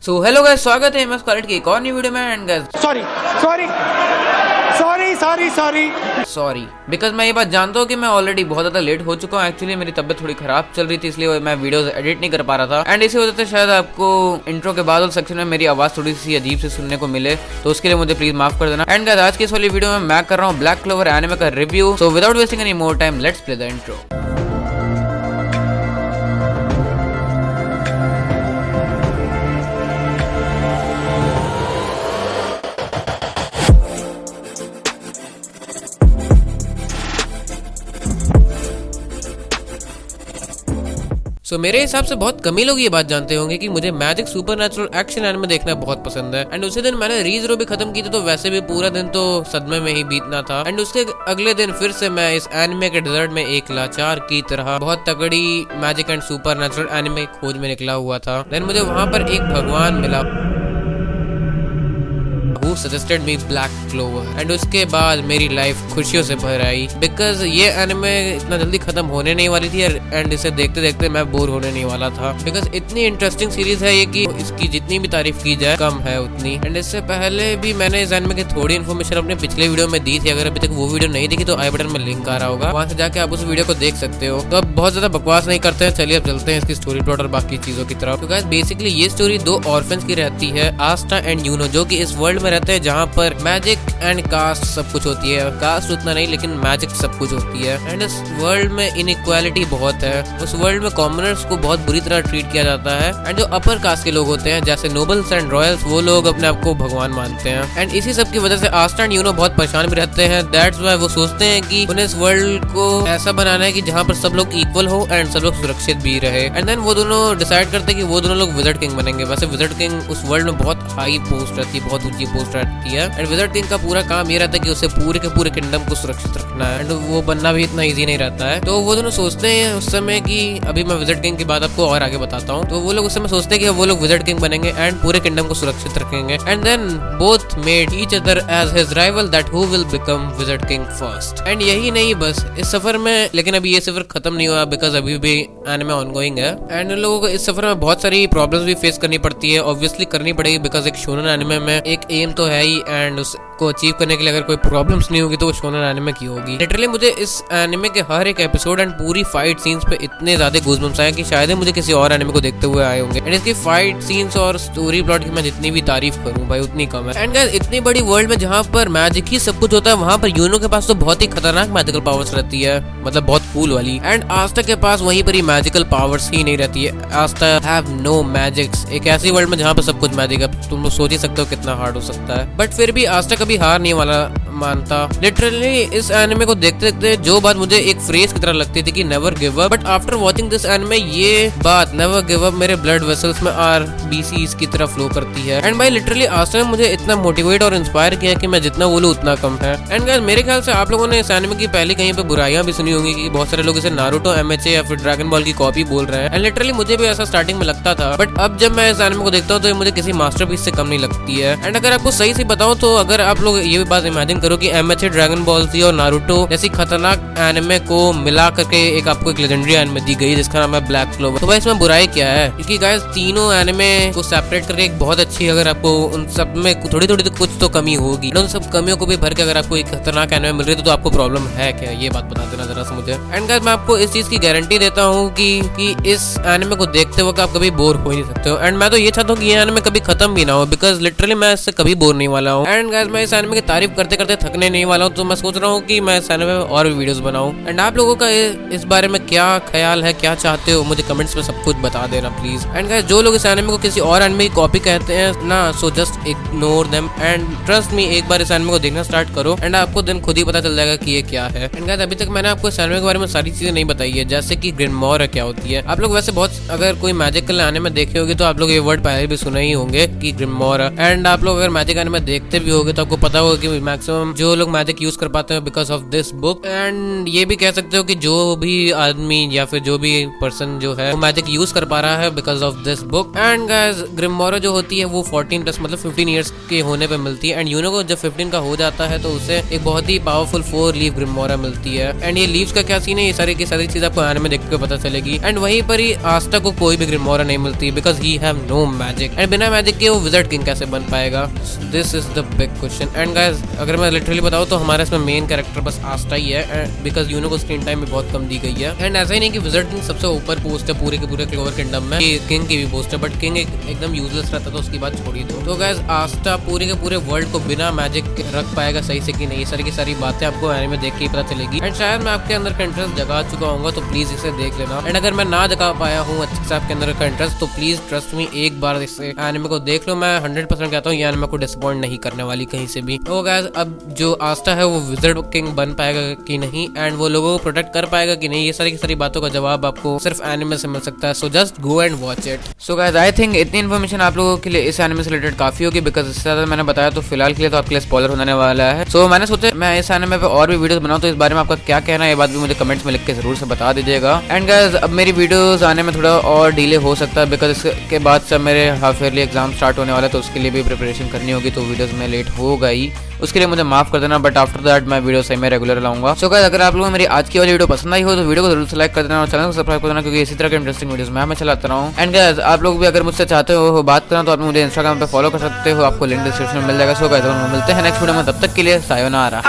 So hello guys, स्वागत है MS quality की एक और नई वीडियो में। एंड गाइस सॉरी बिकॉज मैं ये बात जानता हूँ कि मैं ऑलरेडी बहुत ज्यादा लेट हो चुका हूँ। एक्चुअली मेरी तबीयत थोड़ी खराब चल रही थी, इसलिए मैं वीडियोस एडिट नहीं कर पा रहा था। एंड इसी वजह से शायद आपको इंट्रो के बाद वाले सेक्शन में मेरी आवाज थोड़ी सी अजीब से सुनने को मिले, तो उसके लिए मुझे प्लीज माफ कर देना। एंड गाइस आज की इस वाली वीडियो में मैं कर रहा हूँ ब्लैक क्लोवर एनिमे का review. So without wasting any more time, let's play the intro. So, मेरे हिसाब से बहुत कम ही लोग ये बात जानते होंगे कि मुझे मैजिक सुपरनैचुरल एक्शन एनिमे देखना बहुत पसंद है। एंड उसी दिन मैंने रीज़रो भी खत्म की थी, तो वैसे भी पूरा दिन तो सदमे में ही बीतना था। एंड उसके अगले दिन फिर से मैं इस एनिमे के डेजर्ट में एक लाचार की तरह बहुत तगड़ी मैजिक एंड सुपरनैचुरल एनिमे खोज में निकला हुआ था। देन मुझे वहाँ पर एक भगवान मिला who suggested me Black Clover, and उसके बाद मेरी लाइफ खुशियों से भर आई बिकॉज ये एनिमे इतना जल्दी खत्म होने नहीं वाली थी एंड इसे देखते देखते मैं बोर होने नहीं वाला था बिकॉज इतनी इंटरेस्टिंग सीरीज है ये कि इसकी जितनी भी तारीफ की जाए कम है उतनी। एंड इससे पहले भी मैंने इस एनिमे की थोड़ी इन्फॉर्मेशन अपने पिछले वीडियो में दी थी। अगर अभी तक वो वीडियो नहीं देखी तो आई बटन में लिंक आ रहा होगा, वहां से जाके आप उस वीडियो को देख सकते हो। तो अब बहुत ज्यादा बकवास नहीं करते हैं, चलिए अब चलते हैं इसकी स्टोरी प्लॉट और बाकी चीजों की तरफ। तो गाइस बेसिकली ये स्टोरी दो ऑर्फन्स की रहती है, आस्था एंड यूनो, जो कि इस वर्ल्ड में रहते हैं जहाँ पर मैजिक एंड कास्ट सब कुछ होती है। कास्ट उतना नहीं लेकिन मैजिक सब कुछ होती है। एंड इस वर्ल्ड में इनइक्वालिटी बहुत है। उस वर्ल्ड में कॉमनर्स को बहुत बुरी तरह ट्रीट किया जाता है। एंड जो अपर कास्ट के लोग होते हैं जैसे नोबल्स एंड रॉयल्स, वो लोग अपने आप को भगवान मानते हैं। एंड इसी सब की वजह से आस्था एंड यूनो बहुत परेशान भी रहते हैं। दैट्स व्हाई वो सोचते हैं कि उन्हें इस वर्ल्ड को ऐसा बनाना है कि जहाँ पर सब लोग इक्वल हो एंड सब लोग सुरक्षित भी रहे। एंड देन वो दोनों डिसाइड करते हैं कि वो दोनों लोग विज़र्ड किंग बनेंगे। वैसे विज़र्ड किंग उस वर्ल्ड में बहुत हाई पोस्ट रहती है, बहुत ऊंची पोस्ट रहती है। एंड विज़र्ड किंग का पूरा काम ये रहता है कि उसे पूरे के पूरे किंगडम को सुरक्षित रखना है। एंड वो बनना भी इतना इजी नहीं रहता है। तो वो दोनों सोचते हैं उस समय कि अभी मैं विज़र्ड किंग की बात आपको और आगे बताता हूँ। तो वो लोग उस समय सोचते हैं कि वो लोग विज़र्ड किंग बनेंगे एंड पूरे किंगडम को सुरक्षित रखेंगे। And then both made each other as his rival that who will become wizard king first. And यही नहीं बस इस सफर में, लेकिन अभी ये सफर खत्म नहीं हुआ बिकॉज अभी भी एनिमे ऑनगोइंग है। एंड उन लोगों को इस सफर में बहुत सारी प्रॉब्लम्स भी फेस करनी पड़ती है। ऑब्वियसली करनी पड़ेगी बिकॉज एक शोनेन एनिमे में एक एम तो है ही, एंड उसको अचीव करने के लिए अगर कोई प्रॉब्लम्स नहीं होगी तो वो शोनेन एनिमे की होगी। लिटरली मुझे इस एनिमे के हर एक एपिसोड एंड पूरी फाइट सीन्स पे इतने ज्यादा गूज़बम्स आए कि शायद मुझे किसी और एनिमे को देखते हुए आए होंगे। एंड इसकी फाइट सीन्स और स्टोरी प्लॉट की मैं जितनी भी तारीफ करूं भाई उतनी कम है। एंड गाइस इतनी बड़ी वर्ल्ड में जहां पर मैजिक ही सब कुछ होता है, वहां पर यूनो के पास तो बहुत ही खतरनाक मैजिकल पावर्स रहती है, मतलब बहुत कूल वाली। एंड आस्था के पास वहीं पर ही मैजिकल पावर्स ही नहीं रहती है। आस्था हैव नो मैजिक्स। एक ऐसी वर्ल्ड में जहां पर सब कुछ मैजिक है, तुम लोग सोच ही सकते हो कितना हार्ड हो सकता है। बट फिर भी आस्था कभी हार नहीं वाला मानता। लिटरली इस एनिमे को देखते देखते जो बात मुझे एक फ्रेज की तरह लगती थी कि never give up, but after watching this anime ये बात नेवर गिव अप मेरे ब्लड वेसल्स में आरबीसीज की तरह फ्लो करती है। एंड भाई लिटरली आस्था ने मुझे इतना मोटिवेट और इंस्पायर किया कि मैं जितना बोलूं उतना कम है। एंड गाइस मेरे ख्याल से आप लोगों ने इस एनिमे की पहले कहीं पे बुराइयां भी सुनी होंगी कि बहुत सारे लोग इसे नारुतो, एमएचए या फिर ड्रैगन बॉल की कॉपी बोल रहे हैं। एंड लिटरली मुझे भी ऐसा स्टार्टिंग में लगता था, बट अब जब मैं इस एनिमे को देखता हूँ तो ये मुझे किसी मास्टरपीस से कम नहीं लगती है। एंड अगर आपको सही से बताऊं तो अगर आप लोग ये भी बात इमेजिन करो कि एमएचए, ड्रैगन बॉल जी और नारुतो जैसी खतरनाक एनिमे को मिला करके एक आपको एक लेजेंडरी एनिमे दी गई जिसका नाम है ब्लैक क्लोवर, तो भाई इसमें बुराई क्या है? क्योंकि गाइस तीनों एनिमे को सेपरेट करके एक बहुत अच्छी, अगर आपको उन सब में थोड़ी थोड़ी तो कुछ तो कमी होगी, उन सब कमियों को भी भर के अगर आपको एक खतरनाक एनिमे मिल रही है तो आपको प्रॉब्लम है क्या? ये बात बता देना जरा सा मुझे। एंड गाइस मैं आपको इस चीज की गारंटी देता हूँ कि इस एनिमे को देखते वक्त आप कभी बोर हो ही नहीं सकते हो। एंड मैं तो ये चाहता हूँ कि ये एनिमे कभी खत्म भी ना हो बिकॉज लिटरली मैं इससे कभी बोर नहीं वाला हूँ। एंड गाइस मैं इस एनिमे की तारीफ करते करते थकने नहीं वाला हूँ, तो मैं सोच रहा हूँ कि मैं इस एनिमे में और भी वीडियोस बनाऊं। एंड आप लोगों का इस बारे में क्या ख्याल है, क्या चाहते हो, मुझे कमेंट्स में सब कुछ बता देना प्लीज। एंड गाइस जो लोग इस एनिमे को किसी और एनिमे की कॉपी कहते हैं ना, so just ignore them and trust me, एक बार इस एनिमे को देखना स्टार्ट करो एंड आपको दिन खुद ही पता चल जाएगा कि ये क्या है। एंड गाइस अभी तक मैंने आपको इस एनिमे के बारे में सारी चीजें नहीं बताई है, जैसे कि ग्रिममोर क्या होती है। आप लोग वैसे बहुत, अगर कोई मैजिकल एनिमे देखे होगे तो आप लोग ये वर्ड पहले भी सुने ही होंगे कि ग्रिममोर। एंड आप लोग अगर मैजिक एनिमे देखते भी होगे तो आपको पता होगा कि मैक्सिमम मैक्सिमम जो लोग मैजिक यूज कर पाते हैं because of this book. And ये भी कह सकते हो कि जो भी आदमी या फिर जो भी पर्सन जो है वो मैजिक यूज कर पा रहा है because of this book. And guys ग्रिमोरा जो होती है वो 14 प्लस मतलब 15 ईयर्स के होने पे मिलती है। एंड यूनो को जब 15 का हो जाता है तो उसे एक बहुत ही पावरफुल 4 लीफ ग्रिमोरा मिलती है। एंड ये लीव्स का क्या सीन है, ये सारी की सारी चीज आपको एनिमे देख के पता चलेगी। एंड वहीं पर ही आस्था को कोई भी ग्रिमोरा नहीं मिलती because he have no magic. And बिना मैजिक के वो विजार्ड किंग कैसे बन पाएगा, this is the big question. And guys अगर मैं लिटरली बताऊं तो हमारे इसमें मेन कैरेक्टर बस आस्था ही है बिकॉज यूनो को स्क्रीन टाइम भी बहुत कम दी गई है। एंड ऐसा ही नहीं कि विजार्ड किंग सबसे ऊपर पोस्ट है पूरे के पूरे क्लोवर किंगडम में, किंग की भी पोस्ट है, बट किंग एकदम यूजलेस रहता तो उसकी बात छोड़ी दो। तो गाइस आस्था पूरे के पूरे वर्ल्ड को बिना मैजिक रख पाएगा सही से कि नहीं, ये सारी की सारी बातें आपको एनिमे देख के ही पता चलेगी। एंड शायद मैं आपके अंदर का इंटरेस्ट जगा चुका हूँ तो प्लीज इसे देख लेना। एंड अगर मैं ना जगा पाया हूँ अच्छे से आपके अंदर का इंटरेस्ट तो प्लीज ट्रस्ट मी एक बार इस एनिमे को देख लो। मैं 100% कहता हूँ ये एनिमे को डिसअपॉइंट नहीं करने वाली कहीं से भी। तो गाइस अब जो आस्था है वो विजार्ड किंग बन पाएगा कि नहीं एंड वो लोगों को प्रोटेक्ट कर पाएगा कि नहीं, ये सारी की सारी बातों का जवाब आपको सिर्फ एनिमे से मिल सकता है। So just go and watch it. So guys I think इतनी इन्फॉर्मेशन आप लोगों के लिए इस एनिमे से रिलेटेड काफी होगी बिकॉज इससे ज्यादा मैंने बताया तो फिलहाल के लिए तो आपके लिए स्पॉइलर होने वाला है। सो मैंने सोचा मैं इस एनिमे पे और भी वीडियोस बनाऊं, तो इस बारे में आपका क्या कहना है ये बात भी मुझे कमेंट्स में लिख के जरूर से बता दीजिएगा। एंड गाइस अब मेरी वीडियोस आने में थोड़ा और डिले हो सकता है बिकॉज इसके बाद से मेरे हाफ ईयरली एग्जाम स्टार्ट होने वाला है तो उसके लिए भी प्रिपरेशन करनी होगी, तो वीडियोस में लेट होगा ही, उसके लिए मुझे माफ कर देना। बट आफ्टर दैट मैं वीडियो सही में रेगुलर लाऊंगा। सो गाइस अगर आप लोगों को मेरी आज की वाली वीडियो पसंद आई हो तो वीडियो को जरूर से लाइक कर देना और चैनल को सब्सक्राइब कर देना क्योंकि इसी तरह के इंटरेस्टिंग वीडियोस मैं चलाता रहा हूँ। एंड गाइस आप लोग भी अगर मुझसे चाहते हो बात करना तो आप मुझे इंस्टाग्राम पे फॉलो कर सकते हो, आपको लिंक डिस्क्रिप्शन में मिल जाएगा। सो गाइस मिलते हैं नेक्स्ट वीडियो में, तब तक के लिए सायोनारा।